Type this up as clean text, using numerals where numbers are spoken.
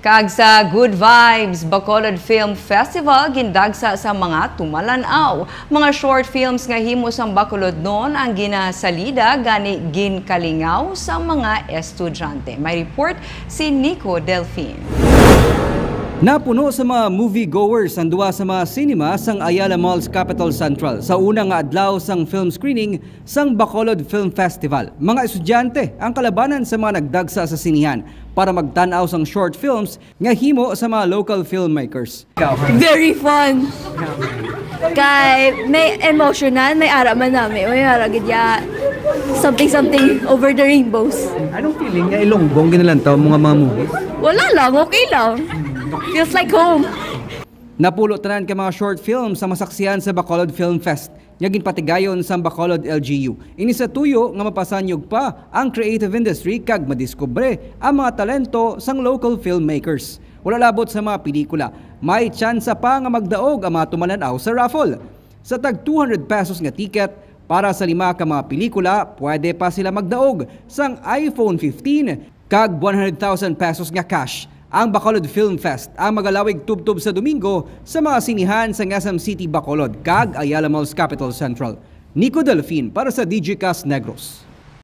Kag sa Good Vibes Bacolod Film Festival gindagsa sa mga tumalanaw. Mga short films nga himo sang Bacolod noon ang ginasalida gani ginkalingaw sa mga estudyante. May report si Nico Delfin. Napuno sa mga moviegoers ang duwa sa mga cinema sang Ayala Malls Capital Central sa unang nga adlaw sang film screening sang Bacolod Film Festival. Mga estudyante ang kalabanan sa mga nagdagsa sa sinihan para magtanaw sang short films nga himo sa mga local filmmakers. Very fun! Kay may emotional, may ara man namin, may ara gidya something over the rainbows. Anong feeling nga ilonggong ginalantaw mga movies? Wala lang, okay lang. Feels like home. Napulo tanan ka mga short films sa masaksihan sa Bacolod Film Fest. Nga ginpatigayon sa Bacolod LGU. Ini sa tuyo nga mapasanyog pa ang creative industry kag madiskubre ang mga talento sang local filmmakers. Wala labot sa mga pelikula, may tsansa pa nga magdaog ang mga tumalanaw sa raffle. Sa tag 200 pesos nga ticket para sa 5 ka mga pelikula, pwede pa sila magdaog sang iPhone 15 kag 100,000 pesos nga cash. Ang Bacolod Film Fest ang magalawig tubtob sa Domingo sa mga sinihan sa Quezon City, Bacolod, kag Ayala Malls Capital Central. Nico Delfin para sa DigiCast Negros.